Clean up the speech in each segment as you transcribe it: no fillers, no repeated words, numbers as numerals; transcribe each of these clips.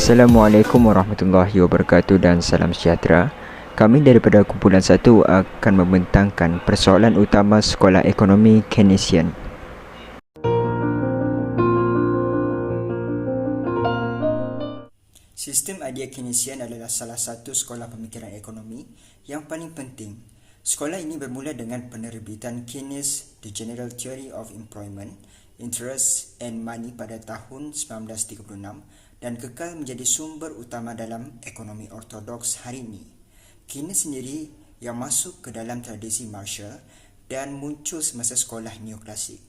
Assalamualaikum warahmatullahi wabarakatuh dan salam sejahtera. Kami daripada kumpulan 1 akan membentangkan persoalan utama Sekolah Ekonomi Keynesian. Sistem idea Keynesian adalah salah satu sekolah pemikiran ekonomi yang paling penting. Sekolah ini bermula dengan penerbitan Keynes The General Theory of Employment, Interest and Money pada tahun 1936 dan kekal menjadi sumber utama dalam ekonomi ortodoks hari ini. Keynes sendiri yang masuk ke dalam tradisi Marshall dan muncul semasa sekolah neoklasik.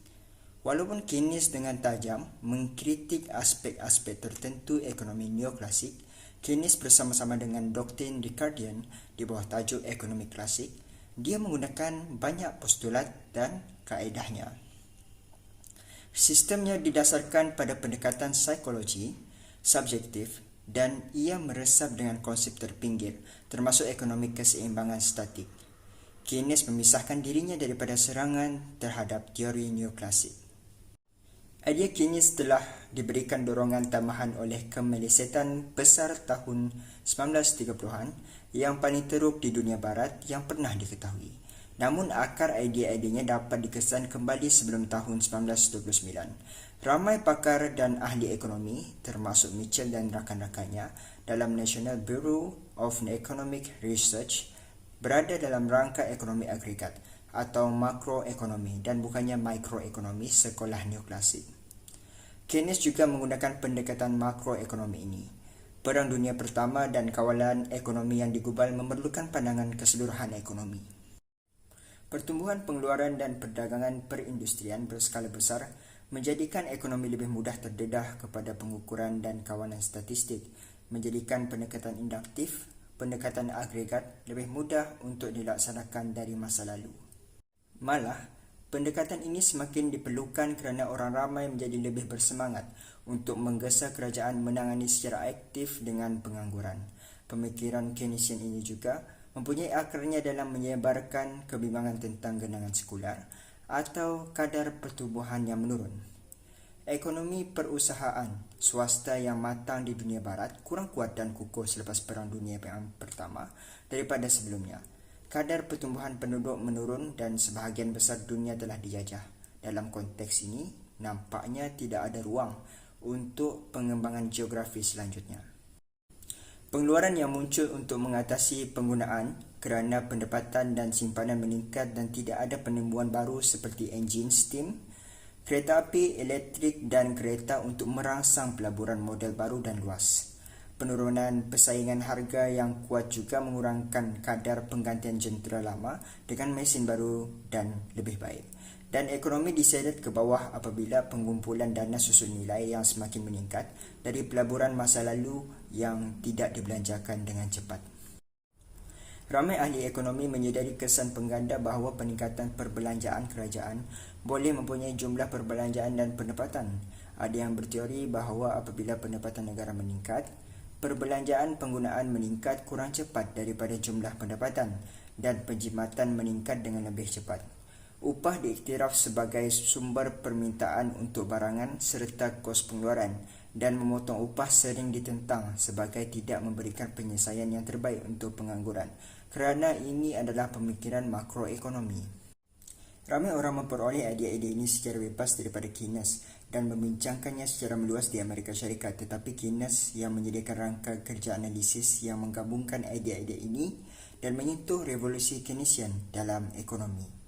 Walaupun Keynes dengan tajam mengkritik aspek-aspek tertentu ekonomi neoklasik, Keynes bersama-sama dengan doktrin Ricardian di bawah tajuk ekonomi klasik, dia menggunakan banyak postulat dan kaedahnya. Sistemnya didasarkan pada pendekatan psikologi subjektif dan ia meresap dengan konsep terpinggir termasuk ekonomi keseimbangan statik. Keynes memisahkan dirinya daripada serangan terhadap teori neoklasik. Idea Keynes telah diberikan dorongan tambahan oleh kemelesetan besar tahun 1930-an yang paling teruk di dunia barat yang pernah diketahui. Namun akar idea-idenya dapat dikesan kembali sebelum tahun 1929. Ramai pakar dan ahli ekonomi, termasuk Mitchell dan rakan-rakannya dalam National Bureau of Economic Research, berada dalam rangka ekonomi agregat atau makroekonomi dan bukannya mikroekonomi sekolah neoklasik. Keynes juga menggunakan pendekatan makroekonomi ini. Perang Dunia Pertama dan kawalan ekonomi yang digubal memerlukan pandangan keseluruhan ekonomi. Pertumbuhan pengeluaran dan perdagangan perindustrian berskala besar menjadikan ekonomi lebih mudah terdedah kepada pengukuran dan kawalan statistik, menjadikan pendekatan induktif, pendekatan agregat lebih mudah untuk dilaksanakan dari masa lalu. Malah, pendekatan ini semakin diperlukan kerana orang ramai menjadi lebih bersemangat untuk menggesa kerajaan menangani secara aktif dengan pengangguran. Pemikiran Keynesian ini juga mempunyai akarnya dalam menyebarkan kebimbangan tentang genangan sekular atau kadar pertumbuhan yang menurun. Ekonomi perusahaan swasta yang matang di dunia barat kurang kuat dan kukuh selepas Perang Dunia Pertama daripada sebelumnya. Kadar pertumbuhan penduduk menurun dan sebahagian besar dunia telah dijajah. Dalam konteks ini, nampaknya tidak ada ruang untuk pengembangan geografi selanjutnya. Pengeluaran yang muncul untuk mengatasi penggunaan kerana pendapatan dan simpanan meningkat dan tidak ada penemuan baru seperti enjin steam, kereta api elektrik dan kereta untuk merangsang pelaburan model baru dan luas. Penurunan persaingan harga yang kuat juga mengurangkan kadar penggantian jentera lama dengan mesin baru dan lebih baik. Dan ekonomi diseret ke bawah apabila pengumpulan dana susun nilai yang semakin meningkat dari pelaburan masa lalu yang tidak dibelanjakan dengan cepat. Ramai ahli ekonomi menyedari kesan pengganda bahawa peningkatan perbelanjaan kerajaan boleh mempunyai jumlah perbelanjaan dan pendapatan. Ada yang berteori bahawa apabila pendapatan negara meningkat, perbelanjaan penggunaan meningkat kurang cepat daripada jumlah pendapatan dan penjimatan meningkat dengan lebih cepat. Upah diiktiraf sebagai sumber permintaan untuk barangan serta kos pengeluaran dan memotong upah sering ditentang sebagai tidak memberikan penyelesaian yang terbaik untuk pengangguran kerana ini adalah pemikiran makroekonomi. Ramai orang memperoleh idea-idea ini secara bebas daripada Keynes dan membincangkannya secara meluas di Amerika Syarikat, tetapi Keynes yang menyediakan rangka kerja analisis yang menggabungkan idea-idea ini dan menyentuh revolusi Keynesian dalam ekonomi.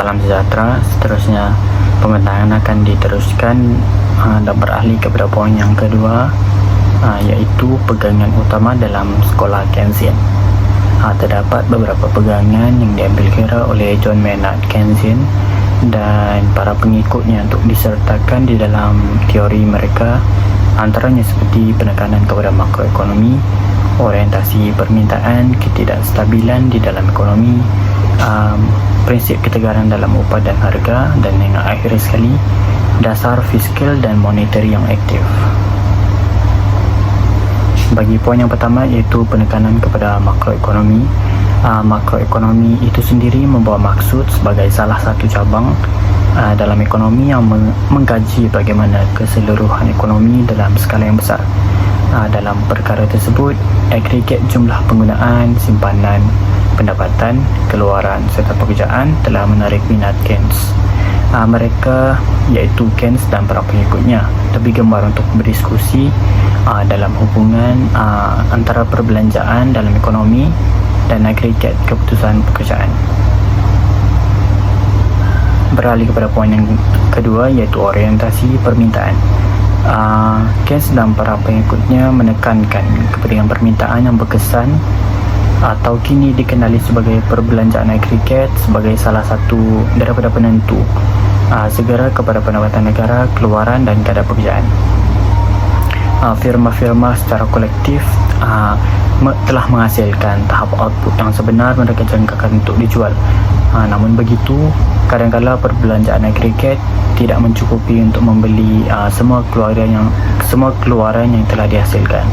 Salam sejahtera. Seterusnya pembentangan akan diteruskan dan beralih kepada poin yang kedua, iaitu pegangan utama dalam sekolah Keynesian. Terdapat beberapa pegangan yang diambil kira oleh John Maynard Keynes dan para pengikutnya untuk disertakan di dalam teori mereka, antaranya seperti penekanan kepada makroekonomi, orientasi permintaan, ketidakstabilan di dalam ekonomi, prinsip ketegaran dalam upah dan harga, dan yang akhir sekali, dasar fiskal dan monetary yang aktif. Bagi poin yang pertama iaitu penekanan kepada makroekonomi. Makroekonomi itu sendiri membawa maksud sebagai salah satu cabang dalam ekonomi yang mengkaji bagaimana keseluruhan ekonomi dalam skala yang besar. Dalam perkara tersebut, agregat jumlah penggunaan, simpanan, pendapatan, keluaran serta pekerjaan telah menarik minat Keynes. Mereka iaitu Keynes dan para pengikutnya lebih gemar untuk berdiskusi dalam hubungan antara perbelanjaan dalam ekonomi dan agregat keputusan pekerjaan. Beralih kepada poin yang kedua, iaitu orientasi permintaan. Keynes dan para pengikutnya menekankan kepentingan permintaan yang berkesan atau kini dikenali sebagai perbelanjaan agregat sebagai salah satu daripada penentu segera kepada pendapatan negara, keluaran dan kadar pekerjaan. Firma-firma secara kolektif telah menghasilkan tahap output yang sebenar mereka jangkakan untuk dijual. Namun begitu, kadang-kala perbelanjaan agregat tidak mencukupi untuk membeli semua keluaran yang telah dihasilkan,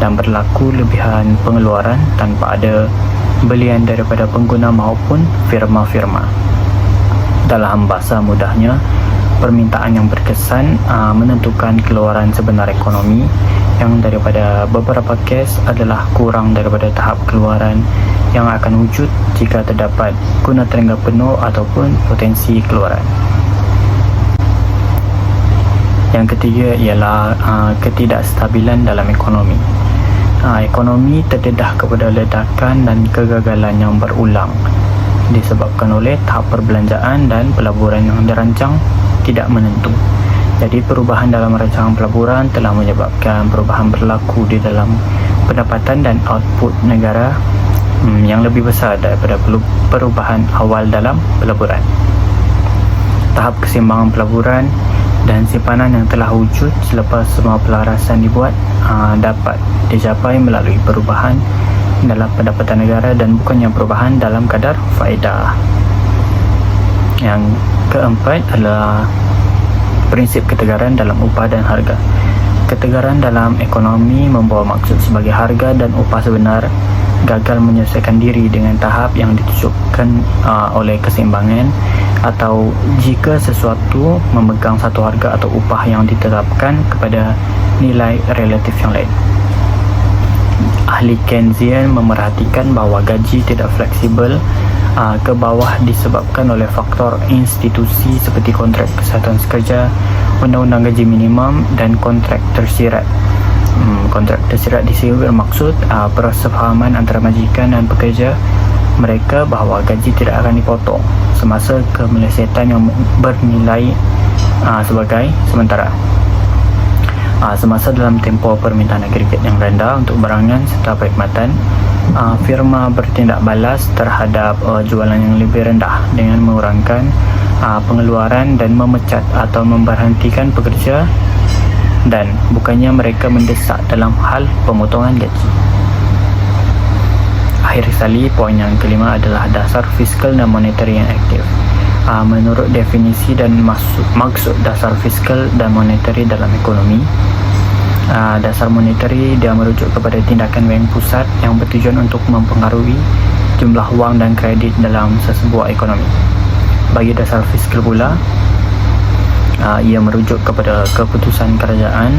dan berlaku lebihan pengeluaran tanpa ada belian daripada pengguna maupun firma-firma. Dalam bahasa mudahnya, permintaan yang berkesan menentukan keluaran sebenar ekonomi, yang daripada beberapa kes adalah kurang daripada tahap keluaran yang akan wujud jika terdapat guna tenaga penuh ataupun potensi keluaran. Yang ketiga ialah ketidakstabilan dalam ekonomi. Ekonomi terdedah kepada ledakan dan kegagalan yang berulang disebabkan oleh tahap perbelanjaan dan pelaburan yang dirancang tidak menentu. Jadi perubahan dalam rancangan pelaburan telah menyebabkan perubahan berlaku di dalam pendapatan dan output negara yang lebih besar daripada perubahan awal dalam pelaburan. Tahap keseimbangan pelaburan dan simpanan yang telah wujud selepas semua pelarasan dibuat dapat dicapai melalui perubahan dalam pendapatan negara dan bukannya perubahan dalam kadar faedah. Yang keempat adalah prinsip ketegaran dalam upah dan harga. Ketegaran dalam ekonomi membawa maksud sebagai harga dan upah sebenar gagal menyesuaikan diri dengan tahap yang ditunjukkan oleh keseimbangan, atau jika sesuatu memegang satu harga atau upah yang ditetapkan kepada nilai relatif yang lain. Ahli Keynesian memerhatikan bahawa gaji tidak fleksibel ke bawah disebabkan oleh faktor institusi seperti kontrak kesihatan sekerja, undang-undang gaji minimum dan kontrak tersirat. Kontrak tersirat di sini bermaksud persefahaman antara majikan dan pekerja mereka bahawa gaji tidak akan dipotong semasa kemelesetan yang bernilai sebagai sementara. Semasa dalam tempoh permintaan agregat yang rendah untuk barangan serta perkhidmatan, firma bertindak balas terhadap jualan yang lebih rendah dengan mengurangkan pengeluaran dan memecat atau memberhentikan pekerja, dan bukannya mereka mendesak dalam hal pemotongan gaji. Akhir sekali, poin yang kelima adalah dasar fiskal dan monetary yang aktif. Menurut definisi dan maksud dasar fiskal dan monetary dalam ekonomi, dasar monetary dia merujuk kepada tindakan bank pusat yang bertujuan untuk mempengaruhi jumlah wang dan kredit dalam sesebuah ekonomi. Bagi dasar fiskal pula, ia merujuk kepada keputusan kerajaan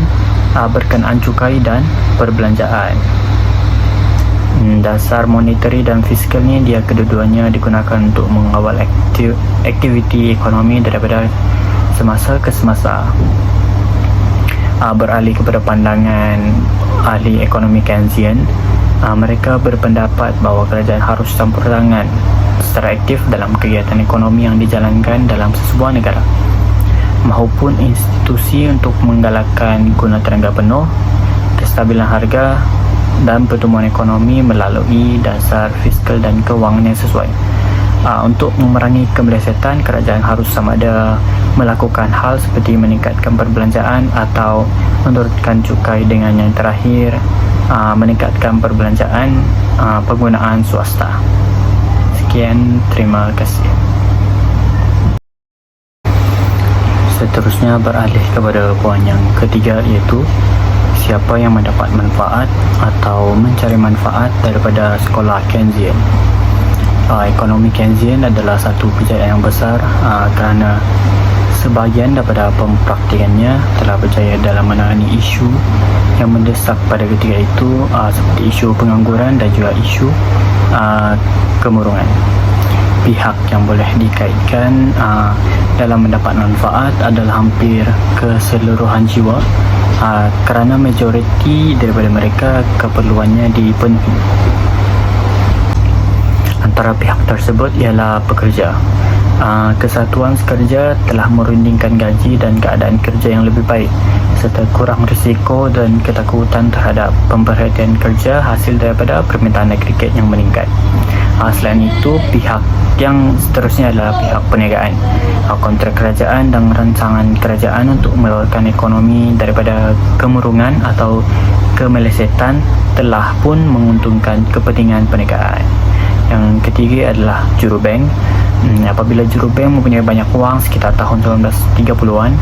berkenaan cukai dan perbelanjaan. Dasar monetary dan fiskal ni dia kedua-duanya digunakan untuk mengawal aktiviti ekonomi daripada semasa ke semasa. Beralih kepada pandangan ahli ekonomi Keynesian, mereka berpendapat bahawa kerajaan harus campur tangan secara aktif dalam kegiatan ekonomi yang dijalankan dalam sesebuah negara, maupun institusi untuk menggalakkan guna tenaga penuh, kestabilan harga dan pertumbuhan ekonomi melalui dasar fiskal dan kewangan yang sesuai. Untuk memerangi kemelesetan, kerajaan harus sama ada melakukan hal seperti meningkatkan perbelanjaan atau menurunkan cukai, dengan yang terakhir meningkatkan perbelanjaan penggunaan swasta. Sekian, terima kasih. Seterusnya beralih kepada poin yang ketiga, iaitu siapa yang mendapat manfaat atau mencari manfaat daripada sekolah Keynesian. Ekonomi Keynesian adalah satu kejayaan yang besar kerana Sebahagian daripada pempraktikannya telah berjaya dalam menangani isu yang mendesak pada ketika itu, seperti isu pengangguran dan juga isu kemurungan. Pihak yang boleh dikaitkan dalam mendapat manfaat adalah hampir keseluruhan jiwa, kerana majoriti daripada mereka keperluannya dipenuhi. Antara pihak tersebut ialah pekerja. Kesatuan Sekerja telah merundingkan gaji dan keadaan kerja yang lebih baik serta kurang risiko dan ketakutan terhadap pemberhentian kerja hasil daripada permintaan agregat yang meningkat. Selain itu, pihak yang seterusnya adalah pihak perniagaan. Kontrak kerajaan dan rancangan kerajaan untuk mengeluarkan ekonomi daripada kemurungan atau kemelesetan telah pun menguntungkan kepentingan perniagaan. Yang ketiga adalah jurubank. Apabila jurubank mempunyai banyak wang sekitar tahun 1930-an,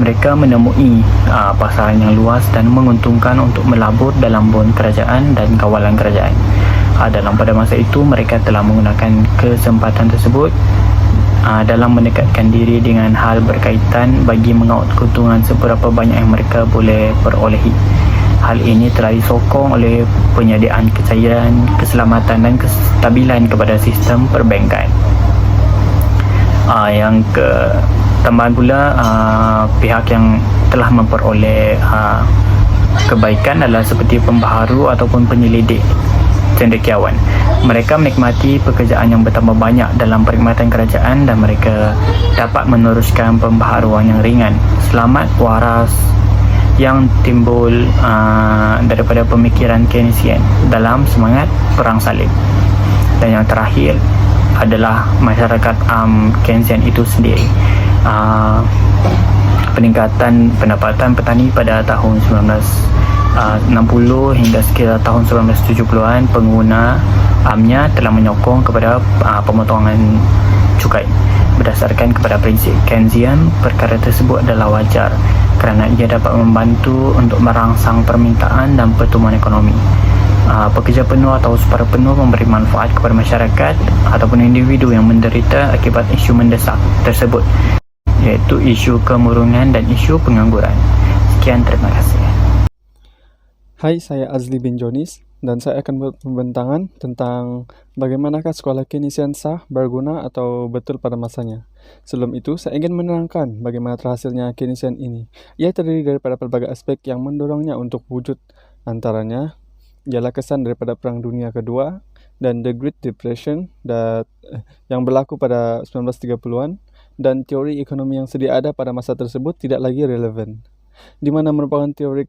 mereka menemui pasaran yang luas dan menguntungkan untuk melabur dalam bon kerajaan dan kawalan kerajaan. Dalam pada masa itu, mereka telah menggunakan kesempatan tersebut dalam mendekatkan diri dengan hal berkaitan bagi mengaut keuntungan seberapa banyak yang mereka boleh perolehi. Hal ini telah disokong oleh penyediaan kecairan, keselamatan dan kestabilan kepada sistem perbankan. Yang tambahan pula, pihak yang telah memperoleh kebaikan adalah seperti pembaharu ataupun penyelidik cendekiawan. Mereka menikmati pekerjaan yang bertambah banyak dalam perkhidmatan kerajaan dan mereka dapat meneruskan pembaharuan yang ringan, selamat waras yang timbul daripada pemikiran Keynesian dalam semangat perang salib. Dan yang terakhir adalah masyarakat Keynesian itu sendiri. Peningkatan pendapatan petani pada tahun 1960 hingga sekitar tahun 1970-an, pengguna nya telah menyokong kepada pemotongan cukai. Berdasarkan kepada prinsip Keynesian, perkara tersebut adalah wajar kerana ia dapat membantu untuk merangsang permintaan dan pertumbuhan ekonomi. Pekerja penuh atau separuh penuh memberi manfaat kepada masyarakat ataupun individu yang menderita akibat isu mendesak tersebut, iaitu isu kemurungan dan isu pengangguran. Sekian, terima kasih. Hai, saya Azli bin Jonis dan saya akan buat pembentangan tentang bagaimanakah sekolah Keynesian sah, berguna atau betul pada masanya. Sebelum itu, saya ingin menerangkan bagaimana terhasilnya Keynesian ini. Ia terdiri daripada pelbagai aspek yang mendorongnya untuk wujud. Antaranya ialah kesan daripada Perang Dunia Kedua dan The Great Depression yang berlaku pada 1930-an, dan teori ekonomi yang sedia ada pada masa tersebut tidak lagi relevan, di mana merupakan teori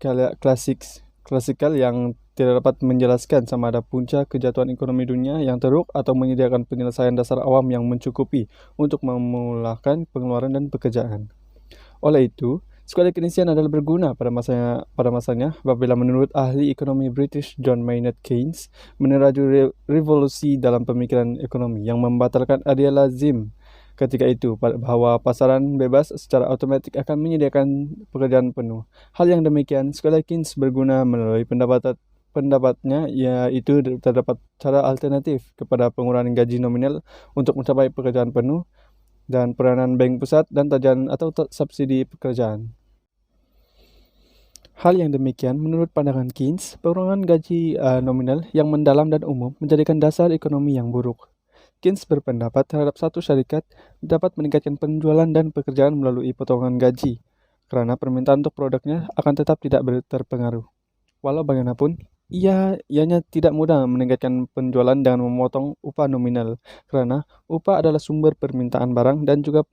klasikal yang tidak dapat menjelaskan sama ada punca kejatuhan ekonomi dunia yang teruk atau menyediakan penyelesaian dasar awam yang mencukupi untuk memulakan pengeluaran dan pekerjaan. Oleh itu, sekolah Keynesian adalah berguna pada masanya apabila menurut ahli ekonomi British John Maynard Keynes meneraju revolusi dalam pemikiran ekonomi yang membatalkan idealisme ketika itu bahawa pasaran bebas secara automatik akan menyediakan pekerjaan penuh. Hal yang demikian, sekolah Keynes berguna melalui pendapatnya, iaitu terdapat cara alternatif kepada pengurangan gaji nominal untuk mencapai pekerjaan penuh dan peranan bank pusat dan tagihan atau subsidi pekerjaan. Hal yang demikian, menurut pandangan Keynes, pengurangan gaji nominal yang mendalam dan umum menjadikan dasar ekonomi yang buruk. Keynes berpendapat terhadap satu syarikat dapat meningkatkan penjualan dan pekerjaan melalui potongan gaji, kerana permintaan untuk produknya akan tetap tidak terpengaruh. Walau bagaimanapun, ianya tidak mudah meningkatkan penjualan dengan memotong upah nominal, kerana upah adalah sumber permintaan barang dan juga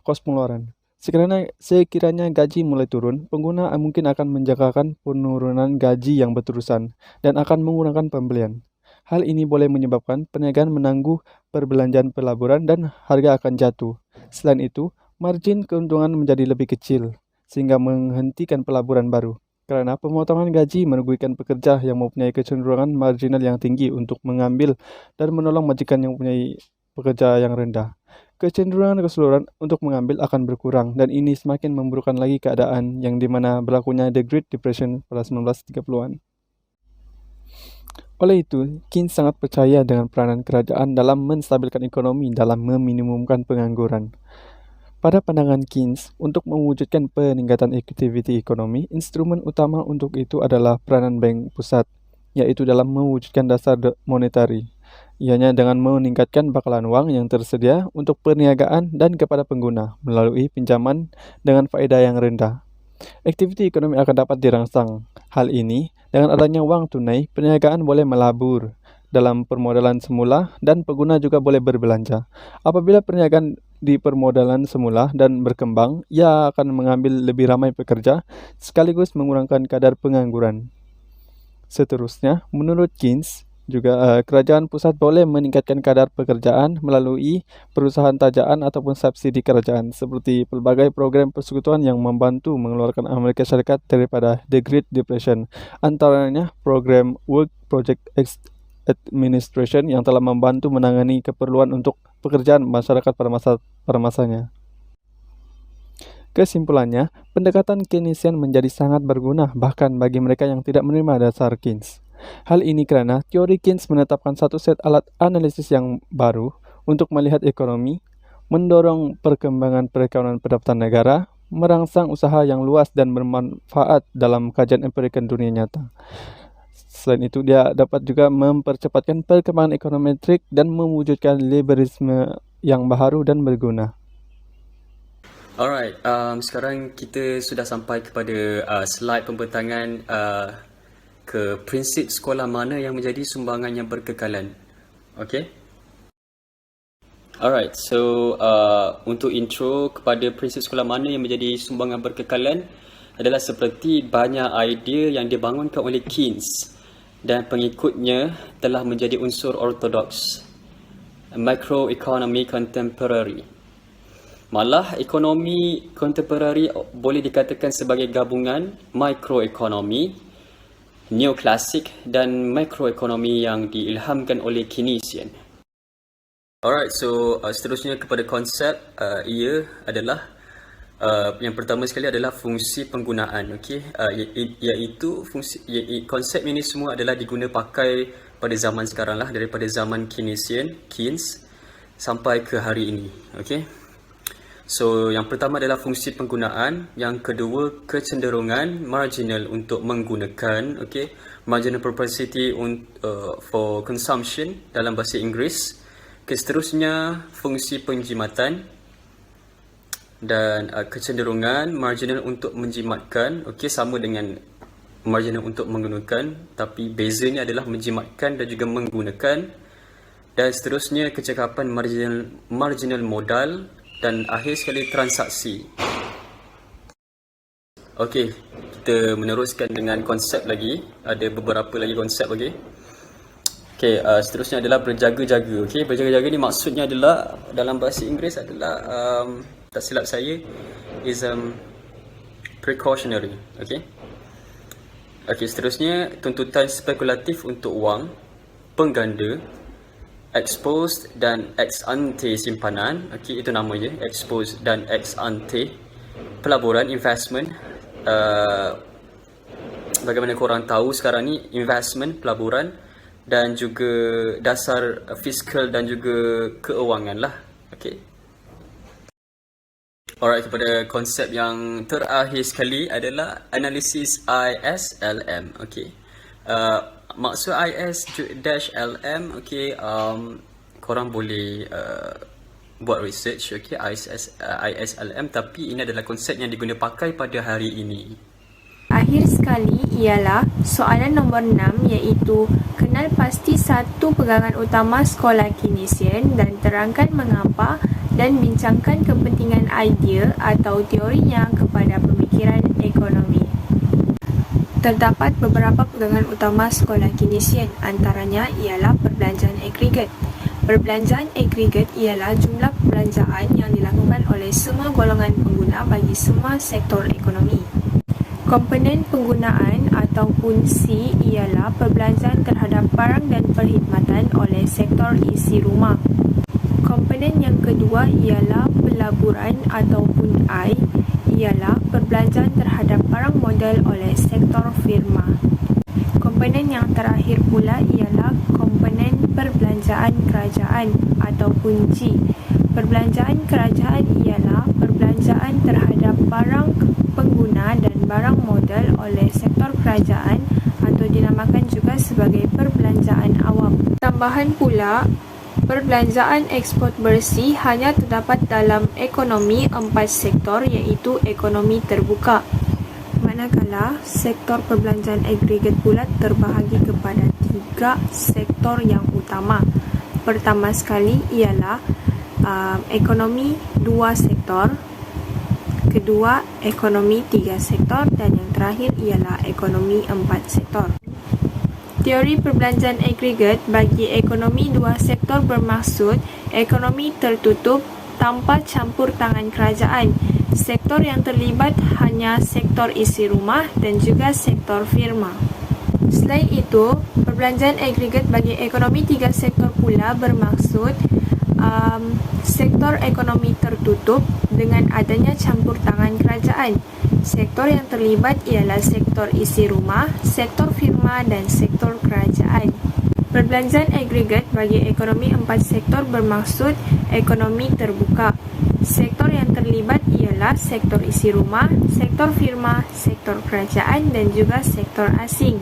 kos pengeluaran. Sekiranya gaji mulai turun, pengguna mungkin akan menjangkakan penurunan gaji yang berterusan dan akan mengurangkan pembelian. Hal ini boleh menyebabkan perniagaan menangguh perbelanjaan pelaburan dan harga akan jatuh. Selain itu, margin keuntungan menjadi lebih kecil, sehingga menghentikan pelaburan baru. Kerana pemotongan gaji merugikan pekerja yang mempunyai kecenderungan marginal yang tinggi untuk mengambil dan menolong majikan yang mempunyai pekerja yang rendah. Kecenderungan keseluruhan untuk mengambil akan berkurang, dan ini semakin memburukkan lagi keadaan yang dimana berlakunya The Great Depression pada 1930-an. Oleh itu, Keynes sangat percaya dengan peranan kerajaan dalam menstabilkan ekonomi dalam meminimumkan pengangguran. Pada pandangan Keynes, untuk mewujudkan peningkatan aktiviti ekonomi, instrumen utama untuk itu adalah peranan bank pusat, yaitu dalam mewujudkan dasar monetari. Ianya dengan meningkatkan bakalan uang yang tersedia untuk perniagaan dan kepada pengguna melalui pinjaman dengan faedah yang rendah. Aktiviti ekonomi akan dapat dirangsang. Hal ini, dengan adanya uang tunai, perniagaan boleh melabur dalam permodalan semula dan pengguna juga boleh berbelanja. Apabila perniagaan di permodalan semula dan berkembang, ia akan mengambil lebih ramai pekerja sekaligus mengurangkan kadar pengangguran. Seterusnya, menurut Keynes, juga kerajaan pusat boleh meningkatkan kadar pekerjaan melalui perusahaan tajaan ataupun subsidi kerajaan seperti pelbagai program persekutuan yang membantu mengeluarkan Amerika Syarikat daripada The Great Depression. Antaranya program Work Project Administration yang telah membantu menangani keperluan untuk pekerjaan masyarakat pada masanya. Kesimpulannya, pendekatan Keynesian menjadi sangat berguna bahkan bagi mereka yang tidak menerima dasar Keynes. Hal ini karena teori Keynes menetapkan satu set alat analisis yang baru untuk melihat ekonomi, mendorong perkembangan perekonomian pendapatan negara, merangsang usaha yang luas dan bermanfaat dalam kajian empirikan dunia nyata. Selain itu, dia dapat juga mempercepatkan perkembangan ekonometrik dan mewujudkan liberalisme yang baharu dan berguna. Alright, sekarang kita sudah sampai kepada slide pembentangan ke prinsip sekolah mana yang menjadi sumbangan yang berkekalan. Okay? Alright, so untuk intro kepada prinsip sekolah mana yang menjadi sumbangan berkekalan adalah seperti banyak idea yang dibangunkan oleh Keynes dan pengikutnya telah menjadi unsur ortodoks microeconomy contemporary. Malah ekonomi contemporary boleh dikatakan sebagai gabungan microeconomy, neoklasik dan makroekonomi yang diilhamkan oleh Keynesian. Alright, so seterusnya kepada konsep ia adalah yang pertama sekali adalah fungsi penggunaan, okey, iaitu konsep ini semua adalah diguna pakai pada zaman sekarang lah, daripada zaman Keynes sampai ke hari ini, okey. So, yang pertama adalah fungsi penggunaan, yang kedua kecenderungan marginal untuk menggunakan, okay, marginal propensity for consumption dalam bahasa Inggeris. Seterusnya fungsi penjimatan dan kecenderungan marginal untuk menjimatkan, okay, sama dengan marginal untuk menggunakan, tapi bezanya adalah menjimatkan dan juga menggunakan. Dan seterusnya kecekapan marginal modal. Dan akhir sekali transaksi. Okey, kita meneruskan dengan konsep lagi. Ada beberapa lagi konsep, okey. Okey, seterusnya adalah berjaga-jaga. Okey, berjaga-jaga ni maksudnya adalah dalam bahasa Inggeris adalah tak silap saya is precautionary, okey. Okey, seterusnya tuntutan spekulatif untuk wang, pengganda, exposed dan ex ante simpanan, okey, itu namanya exposed dan ex ante. Pelaburan, investment, bagaimana korang tahu sekarang ni investment, pelaburan dan juga dasar fiskal dan juga keuangan lah, okey. Alright, kepada konsep yang terakhir sekali adalah analisis ISLM, okey. Maksud IS-LM, okay, korang boleh buat research, okay, ISLM, tapi ini adalah konsep yang diguna pakai pada hari ini. Akhir sekali ialah soalan nombor 6, iaitu kenal pasti satu pegangan utama sekolah Keynesian dan terangkan mengapa dan bincangkan kepentingan idea atau teorinya kepada pemikiran ekonomi. Terdapat beberapa pegangan utama sekolah Keynesian, antaranya ialah perbelanjaan agregat. Perbelanjaan agregat ialah jumlah perbelanjaan yang dilakukan oleh semua golongan pengguna bagi semua sektor ekonomi. Komponen penggunaan ataupun C ialah perbelanjaan terhadap barang dan perkhidmatan oleh sektor isi rumah. Komponen yang kedua ialah pelaburan ataupun I ialah perbelanjaan terhadap barang modal oleh sektor firma. Komponen yang terakhir pula ialah komponen perbelanjaan kerajaan ataupun G. Perbelanjaan kerajaan ialah perbelanjaan terhadap barang pengguna dan barang modal oleh sektor kerajaan atau dinamakan juga sebagai perbelanjaan awam. Tambahan pula, perbelanjaan ekspor bersih hanya terdapat dalam ekonomi 4 sektor iaitu ekonomi terbuka. Manakala sektor perbelanjaan agregat pula terbahagi kepada 3 sektor yang utama. Pertama sekali ialah ekonomi 2 sektor, kedua ekonomi 3 sektor dan yang terakhir ialah ekonomi 4 sektor. Teori perbelanjaan agregat bagi ekonomi 2 sektor bermaksud ekonomi tertutup tanpa campur tangan kerajaan. Sektor yang terlibat hanya sektor isi rumah dan juga sektor firma. Selain itu, perbelanjaan agregat bagi ekonomi 3 sektor pula bermaksud sektor ekonomi tertutup dengan adanya campur tangan kerajaan. Sektor yang terlibat ialah sektor isi rumah, sektor firma dan sektor kerajaan. Perbelanjaan agregat bagi ekonomi 4 sektor bermaksud ekonomi terbuka. Sektor yang terlibat ialah sektor isi rumah, sektor firma, sektor kerajaan dan juga sektor asing.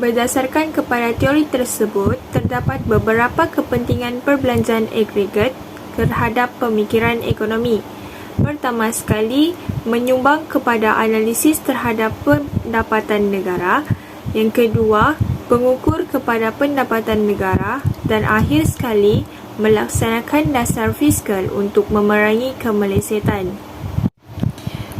Berdasarkan kepada teori tersebut, terdapat beberapa kepentingan perbelanjaan agregat terhadap pemikiran ekonomi. Pertama sekali, menyumbang kepada analisis terhadap pendapatan negara. Yang kedua, pengukur kepada pendapatan negara. Dan akhir sekali, melaksanakan dasar fiskal untuk memerangi kemelesetan.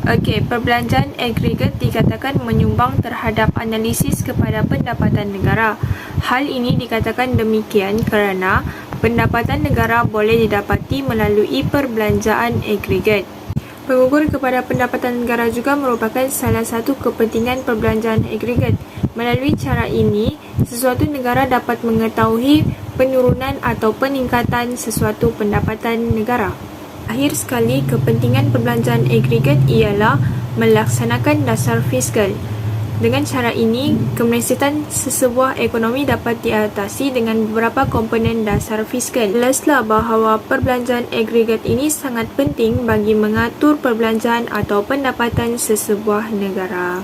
Okey, perbelanjaan agregat dikatakan menyumbang terhadap analisis kepada pendapatan negara. Hal ini dikatakan demikian kerana pendapatan negara boleh didapati melalui perbelanjaan agregat. Pengukur kepada pendapatan negara juga merupakan salah satu kepentingan perbelanjaan agregat. Melalui cara ini, sesuatu negara dapat mengetahui penurunan atau peningkatan sesuatu pendapatan negara. Akhir sekali, kepentingan perbelanjaan agregat ialah melaksanakan dasar fiskal. Dengan cara ini, kemelesetan sesebuah ekonomi dapat diatasi dengan beberapa komponen dasar fiskal. Jelaslah bahawa perbelanjaan agregat ini sangat penting bagi mengatur perbelanjaan atau pendapatan sesebuah negara.